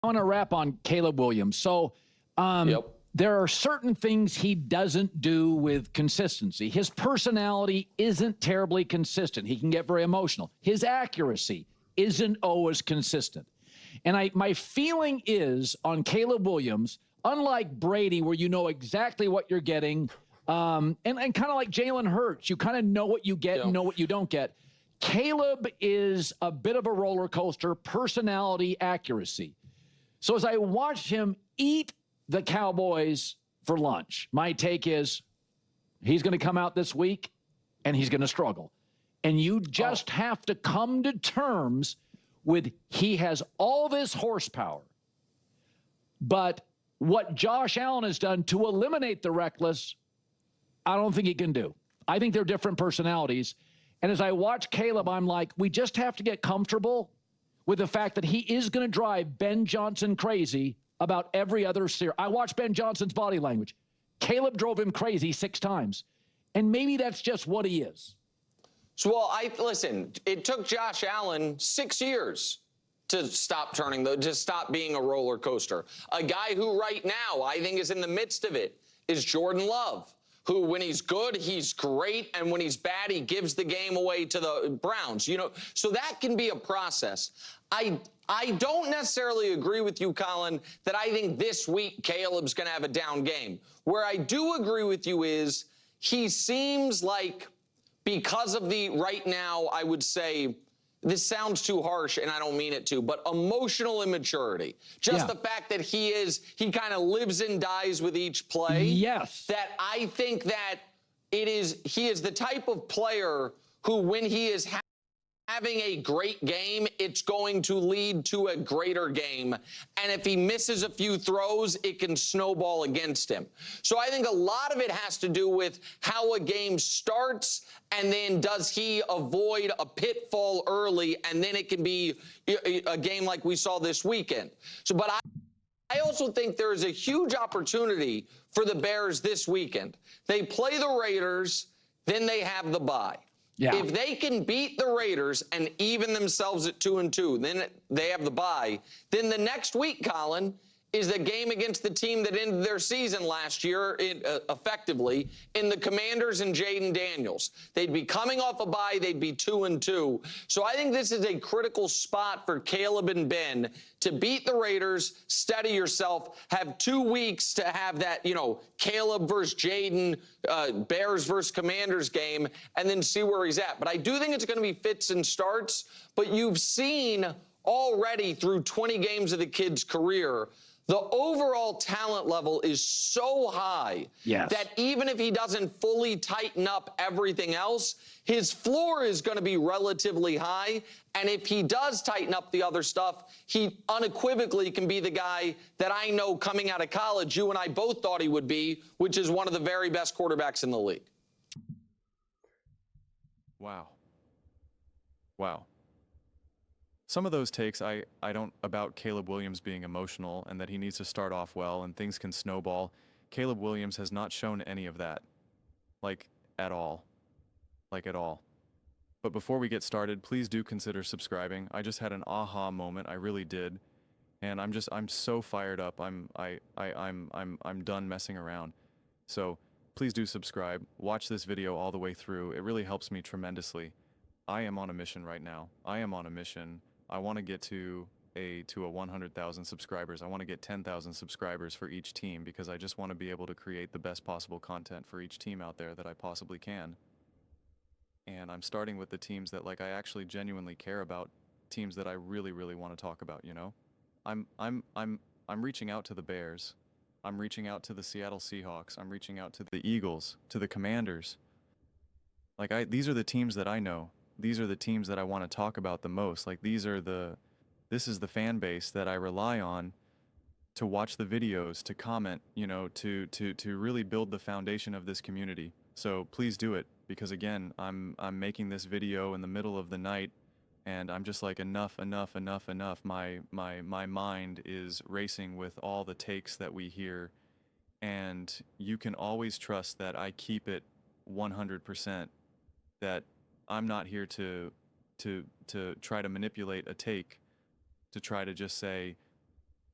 I want to wrap on Caleb Williams. So there are certain things he doesn't do with consistency. His personality isn't terribly consistent. He can get very emotional. His accuracy isn't always consistent. And my feeling is on Caleb Williams, unlike Brady, where you know exactly what you're getting, and kind of like Jalen Hurts, you kind of know what you get and know what you don't get. Caleb is a bit of a roller coaster, personality, accuracy. So as I watched him eat the Cowboys for lunch, my take is he's going to come out this week and he's going to struggle. And you just have to come to terms with he has all this horsepower. But what Josh Allen has done to eliminate the reckless, I don't think he can do. I think they're different personalities. And as I watch Caleb, I'm like, we just have to get comfortable with the fact that he is going to drive Ben Johnson crazy about every other series. I watched Ben Johnson's body language. Caleb drove him crazy 6 times. And maybe that's just what he is. So, well, listen, it took Josh Allen 6 years to stop being a roller coaster. A guy who right now I think is in the midst of it is Jordan Love, who when he's good, he's great, and when he's bad, he gives the game away to the Browns. You know, so that can be a process. I don't necessarily agree with you, Colin, that I think this week Caleb's going to have a down game. Where I do agree with you is he seems like, because of the right now, I would say, this sounds too harsh, and I don't mean it to, but emotional immaturity. Just the fact that he kind of lives and dies with each play. Yes. That I think that he is the type of player who, when he is having a great game, it's going to lead to a greater game. And if he misses a few throws, it can snowball against him. So I think a lot of it has to do with how a game starts, and then does he avoid a pitfall early, and then it can be a game like we saw this weekend. So, but I also think there is a huge opportunity for the Bears this weekend. They play the Raiders, then they have the bye. Yeah. If they can beat the Raiders and even themselves at 2-2, then they have the bye. Then the next week, Colin, is the game against the team that ended their season last year effectively in the Commanders and Jaden Daniels. They'd be coming off a bye. They'd be 2-2. So I think this is a critical spot for Caleb and Ben to beat the Raiders, steady yourself, have 2 weeks to have that, Caleb versus Jaden, Bears versus Commanders game, and then see where he's at. But I do think it's going to be fits and starts. But you've seen already through 20 games of the kid's career, the overall talent level is so high that even if he doesn't fully tighten up everything else, his floor is going to be relatively high. And if he does tighten up the other stuff, he unequivocally can be the guy that I know coming out of college, you and I both thought he would be, which is one of the very best quarterbacks in the league. Wow. Some of those takes I don't about Caleb Williams being emotional and that he needs to start off well and things can snowball. Caleb Williams has not shown any of that, at all. But before we get started, please do consider subscribing. I just had an aha moment, I really did, and I'm so fired up. I'm done messing around. So please do subscribe. Watch this video all the way through. It really helps me tremendously. I am on a mission right now. I want to get to 100,000 subscribers. I want to get 10,000 subscribers for each team because I just want to be able to create the best possible content for each team out there that I possibly can. And I'm starting with the teams that I actually genuinely care about, teams that I really, really want to talk about, I'm reaching out to the Bears. I'm reaching out to the Seattle Seahawks. I'm reaching out to the Eagles, to the Commanders. These are the teams that I know. These are the teams that I want to talk about the most. This is the fan base that I rely on to watch the videos, to comment, to really build the foundation of this community. So please do it, because again, I'm making this video in the middle of the night, and I'm just enough. My mind is racing with all the takes that we hear, and you can always trust that I keep it 100%, that I'm not here to try to manipulate a take, to try to just say,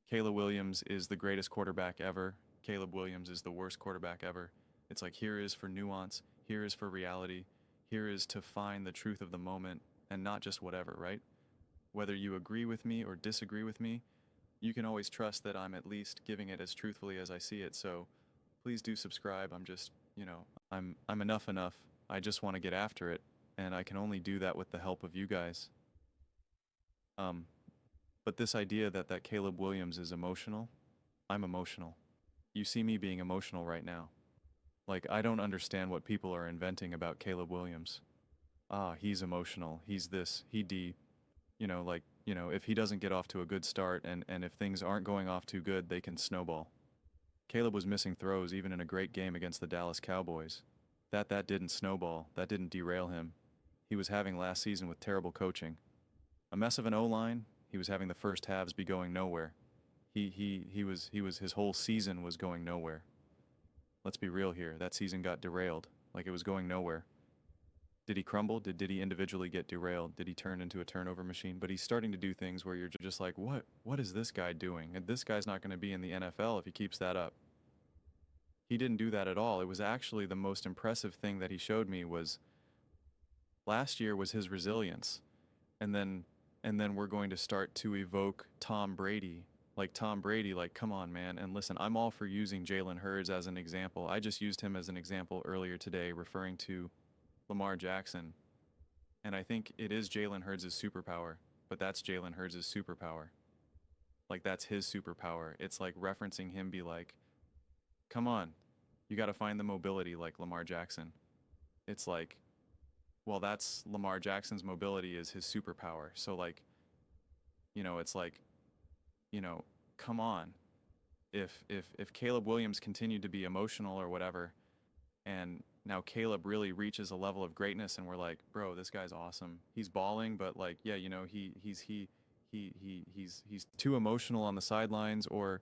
Caleb Williams is the greatest quarterback ever. Caleb Williams is the worst quarterback ever. It's like, here is for nuance, here is for reality, here is to find the truth of the moment and not just whatever, right? Whether you agree with me or disagree with me, you can always trust that I'm at least giving it as truthfully as I see it. So please do subscribe. I'm just, I'm enough. I just want to get after it, and I can only do that with the help of you guys. But this idea that Caleb Williams is emotional, I'm emotional. You see me being emotional right now. Like, I don't understand what people are inventing about Caleb Williams. He's emotional. He's this, if he doesn't get off to a good start and if things aren't going off too good, they can snowball. Caleb was missing throws even in a great game against the Dallas Cowboys. That didn't snowball. That didn't derail him. He was having last season with terrible coaching. A mess of an O-line. He was having the first halves be going nowhere. His whole season was going nowhere. Let's be real here. That season got derailed. Like, it was going nowhere. Did he crumble? Did he individually get derailed? Did he turn into a turnover machine? But he's starting to do things where you're just like, what is this guy doing? And this guy's not going to be in the NFL if he keeps that up. He didn't do that at all. It was actually the most impressive thing that he showed me was last year was his resilience. And then we're going to start to evoke Tom Brady. Like, come on, man. And listen, I'm all for using Jalen Hurts as an example. I just used him as an example earlier today, referring to Lamar Jackson. And I think it is Jalen Hurts' superpower, but that's Jalen Hurts' superpower. Like, that's his superpower. It's like referencing him be like, come on, you got to find the mobility like Lamar Jackson. It's like, well, that's Lamar Jackson's mobility is his superpower. So like, it's like, come on. If Caleb Williams continued to be emotional or whatever, and now Caleb really reaches a level of greatness and we're like, bro, this guy's awesome. He's balling, but like, yeah, he's too emotional on the sidelines, or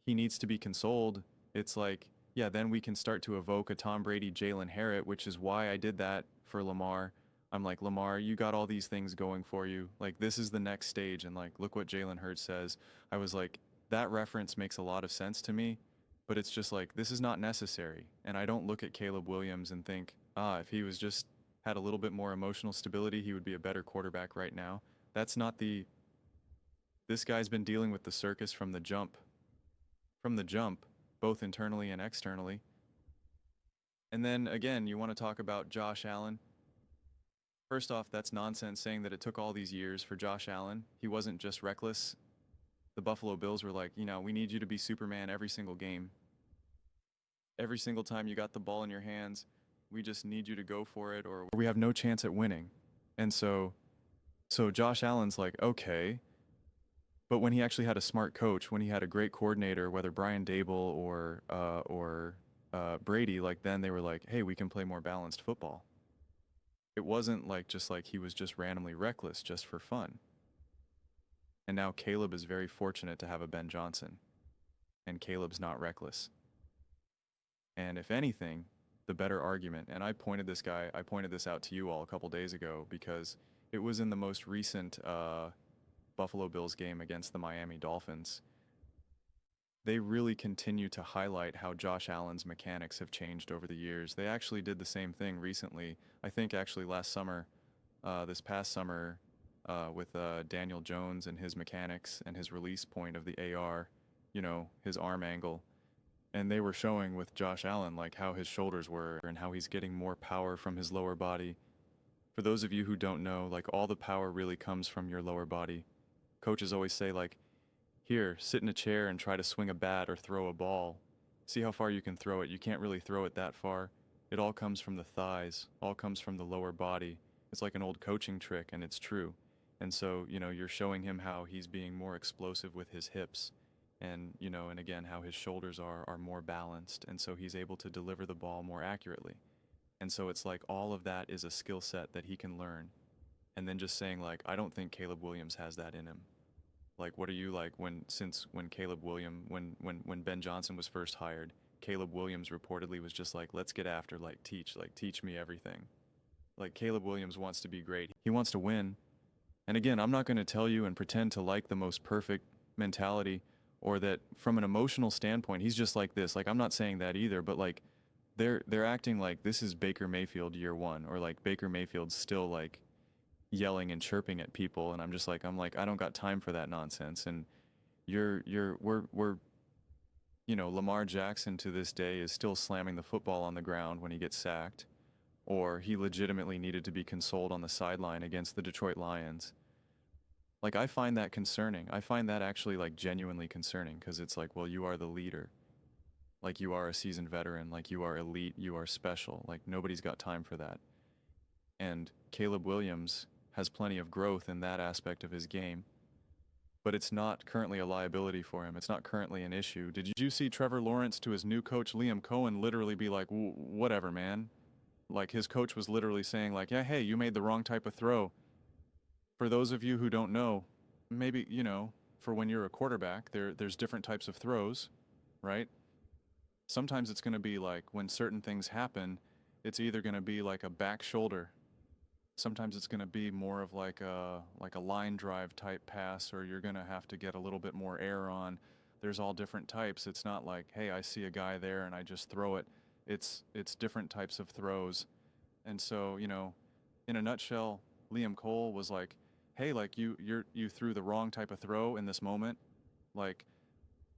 he needs to be consoled. It's like, yeah, then we can start to evoke a Tom Brady, Jalen Hurts, which is why I did that for Lamar. I'm like, Lamar, you got all these things going for you. Like, this is the next stage. And like, look what Jalen Hurts says. I was like, that reference makes a lot of sense to me, but it's just like, this is not necessary. And I don't look at Caleb Williams and think, if he was just had a little bit more emotional stability, he would be a better quarterback right now. That's not this guy's been dealing with the circus from the jump, both internally and externally. And then again, you want to talk about Josh Allen. First off, that's nonsense saying that it took all these years for Josh Allen. He wasn't just reckless. The Buffalo Bills were like, we need you to be Superman every single game. Every single time you got the ball in your hands, we just need you to go for it, or we have no chance at winning. And so Josh Allen's like, okay. But when he actually had a smart coach, when he had a great coordinator, whether Brian Dable or Brady, like, then they were like, hey, we can play more balanced football. It wasn't like just like he was just randomly reckless just for fun. And now Caleb is very fortunate to have a Ben Johnson, and Caleb's not reckless. And if anything, the better argument, and I pointed this out to you all a couple days ago because it was in the most recent Buffalo Bills game against the Miami Dolphins. They really continue to highlight how Josh Allen's mechanics have changed over the years. They actually did the same thing recently. I think actually this past summer, with Daniel Jones and his mechanics and his release point of the AR, his arm angle. And they were showing with Josh Allen, like, how his shoulders were and how he's getting more power from his lower body. For those of you who don't know, like, all the power really comes from your lower body. Coaches always say, like, here, sit in a chair and try to swing a bat or throw a ball. See how far you can throw it. You can't really throw it that far. It all comes from the thighs, all comes from the lower body. It's like an old coaching trick, and it's true. And so, you're showing him how he's being more explosive with his hips. And, and again, how his shoulders are more balanced. And so he's able to deliver the ball more accurately. And so it's like all of that is a skill set that he can learn. And then just saying, like, I don't think Caleb Williams has that in him. Like, what are you like when Ben Johnson was first hired, Caleb Williams reportedly was just like, let's get after, teach me everything. Like, Caleb Williams wants to be great. He wants to win. And again, I'm not going to tell you and pretend to like the most perfect mentality or that from an emotional standpoint, he's just like this. Like, I'm not saying that either, but like they're acting like this is Baker Mayfield year one, or like Baker Mayfield's still like yelling and chirping at people, and I'm like, I don't got time for that nonsense. And we're you know, Lamar Jackson to this day is still slamming the football on the ground when he gets sacked, or he legitimately needed to be consoled on the sideline against the Detroit Lions. Like, I find that concerning. I find that actually like genuinely concerning, because it's like, well, you are the leader. Like, you are a seasoned veteran, like you are elite, you are special. Like, nobody's got time for that. And Caleb Williams has plenty of growth in that aspect of his game, but it's not currently a liability for him. It's not currently an issue. Did you see Trevor Lawrence to his new coach, Liam Cohen, literally be like, whatever, man? Like, his coach was literally saying like, yeah, hey, you made the wrong type of throw. For those of you who don't know, maybe, you know, for when you're a quarterback, there's different types of throws, right? Sometimes it's going to be like, when certain things happen, it's either going to be like a back shoulder. Sometimes it's going to be more of like a line drive type pass, or you're going to have to get a little bit more air on. There's all different types. It's not like, hey, I see a guy there and I just throw it. It's different types of throws. And so, you know, in a nutshell, Liam Cole was like, hey, like you threw the wrong type of throw in this moment. Like,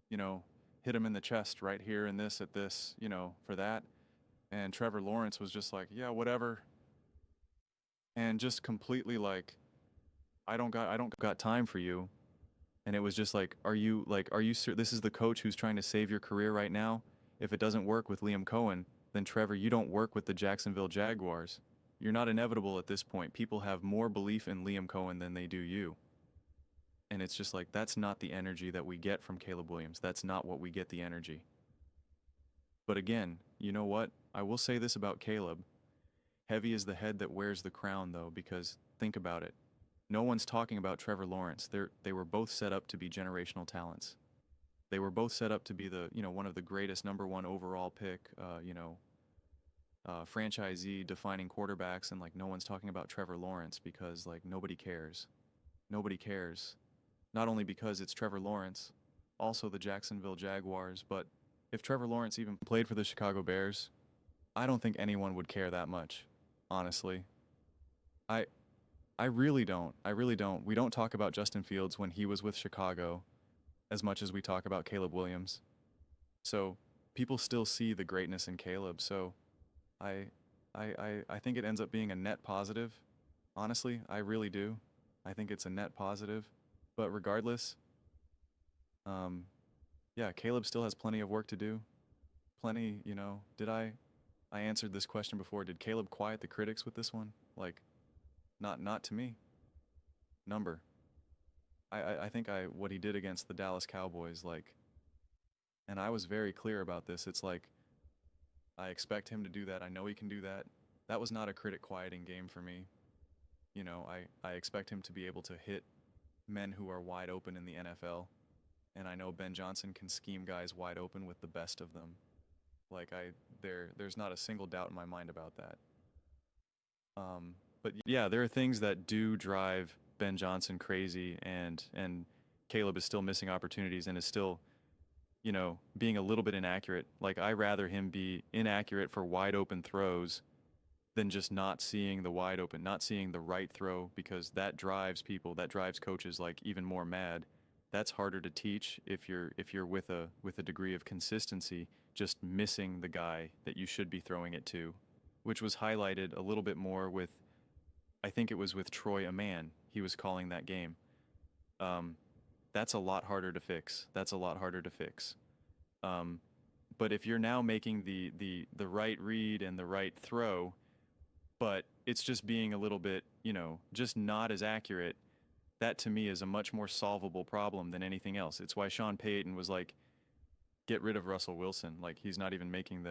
you know, hit him in the chest right here and this at this, you know, for that. And Trevor Lawrence was just like, yeah, whatever. And just completely like, I don't got time for you. And it was just like, are you this is the coach who's trying to save your career right now? If it doesn't work with Liam Cohen, then Trevor, you don't work with the Jacksonville Jaguars. You're not inevitable at this point. People have more belief in Liam Cohen than they do you. And it's just like, that's not the energy that we get from Caleb Williams. That's not what we get the energy. But again, you know what? I will say this about Caleb. Heavy is the head that wears the crown, though, because think about it. No one's talking about Trevor Lawrence. They were both set up to be generational talents. They were both set up to be the, you know, one of the greatest #1 overall pick, franchisee defining quarterbacks. And like, no one's talking about Trevor Lawrence because like nobody cares. Nobody cares. Not only because it's Trevor Lawrence, also the Jacksonville Jaguars, but if Trevor Lawrence even played for the Chicago Bears, I don't think anyone would care that much, honestly. I really don't. I really don't. We don't talk about Justin Fields when he was with Chicago as much as we talk about Caleb Williams. So people still see the greatness in Caleb. So I think it ends up being a net positive. Honestly, I really do. I think it's a net positive. But regardless, yeah, Caleb still has plenty of work to do. Plenty, you know, I answered this question before. Did Caleb quiet the critics with this one? Like, not to me. Number. I think what he did against the Dallas Cowboys, like, and I was very clear about this. It's like, I expect him to do that. I know he can do that. That was not a critic quieting game for me. You know, I expect him to be able to hit men who are wide open in the NFL. And I know Ben Johnson can scheme guys wide open with the best of them. Like, there's not a single doubt in my mind about that. But yeah, there are things that do drive Ben Johnson crazy, and Caleb is still missing opportunities and is still, you know, being a little bit inaccurate. Like, I rather him be inaccurate for wide open throws than just not seeing the wide open, not seeing the right throw, because that drives people, that drives coaches like even more mad. That's harder to teach if you're with a degree of consistency, just missing the guy that you should be throwing it to, which was highlighted a little bit more with, I think it was with Troy Aman. He was calling that game. That's a lot harder to fix. That's a lot harder to fix. But if you're now making the right read and the right throw, but it's just being a little bit, you know, just not as accurate, that to me is a much more solvable problem than anything else. It's why Sean Payton was like, get rid of Russell Wilson. Like, he's not even making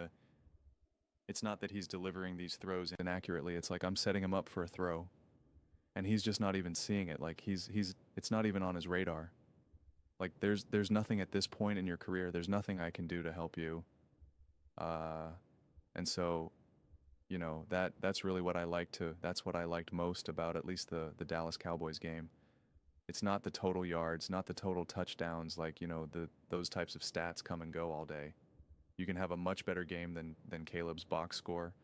it's not that he's delivering these throws inaccurately. It's like, I'm setting him up for a throw, and he's just not even seeing it. Like, it's not even on his radar. Like, there's nothing at this point in your career. There's nothing I can do to help you. And so, you know, that's really what that's what I liked most about at least the Dallas Cowboys game, It's not the total yards, not the total touchdowns, like, you know, those types of stats come and go all day. You can have a much better game than Caleb's box score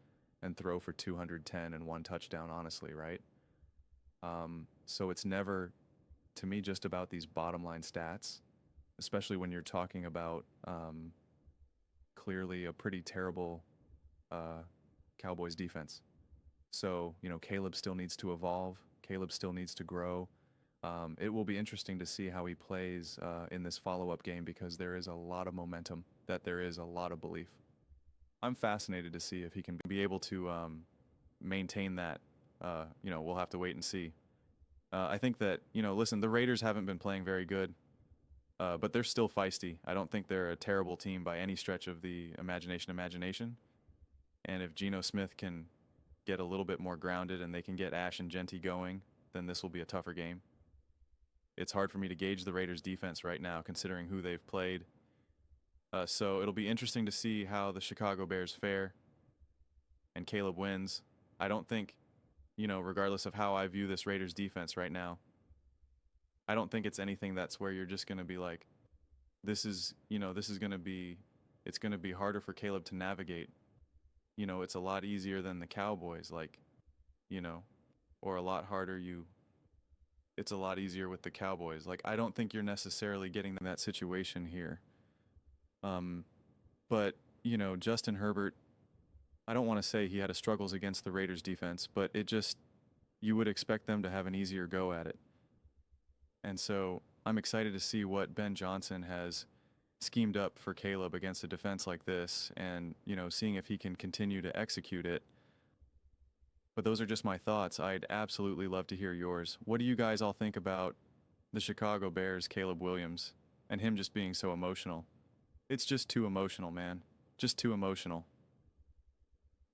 and throw for 210 and 1 touchdown, honestly, right? So it's never, to me, just about these bottom line stats, especially when you're talking about clearly a pretty terrible Cowboys defense. So, you know, Caleb still needs to evolve. Caleb still needs to grow. It will be interesting to see how he plays in this follow-up game, because there is a lot of momentum, that there is a lot of belief. I'm fascinated to see if he can be able to maintain that. You know, we'll have to wait and see. I think that, you know, listen, the Raiders haven't been playing very good, but they're still feisty. I don't think they're a terrible team by any stretch of the imagination. And if Geno Smith can get a little bit more grounded and they can get Ash and Genty going, then this will be a tougher game. It's hard for me to gauge the Raiders' defense right now, considering who they've played. So it'll be interesting to see how the Chicago Bears fare and Caleb wins. I don't think, you know, regardless of how I view this Raiders defense right now, I don't think it's anything that's where you're just going to be like, this is going to be, it's going to be harder for Caleb to navigate. You know, it's a lot easier than the Cowboys, like, you know, or a lot harder. It's a lot easier with the Cowboys. Like, I don't think you're necessarily getting that situation here. But, you know, Justin Herbert, I don't want to say he had his struggles against the Raiders defense, but it just, you would expect them to have an easier go at it. And so I'm excited to see what Ben Johnson has schemed up for Caleb against a defense like this, and, you know, seeing if he can continue to execute it. But those are just my thoughts. I'd absolutely love to hear yours. What do you guys all think about the Chicago Bears, Caleb Williams, and him just being so emotional? It's just too emotional, man. Just too emotional.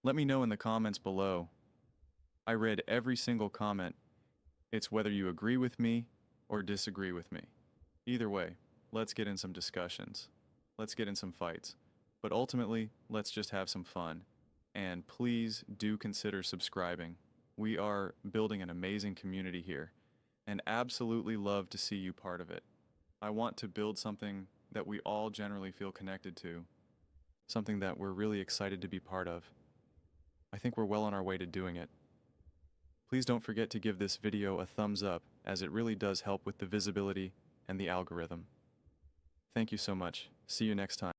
Let me know in the comments below. I read every single comment. It's whether you agree with me or disagree with me. Either way, let's get in some discussions. Let's get in some fights. But ultimately, let's just have some fun. And please do consider subscribing. We are building an amazing community here, and absolutely love to see you part of it. I want to build something that we all generally feel connected to, something that we're really excited to be part of. I think we're well on our way to doing it. Please don't forget to give this video a thumbs up, as it really does help with the visibility and the algorithm. Thank you so much. See you next time.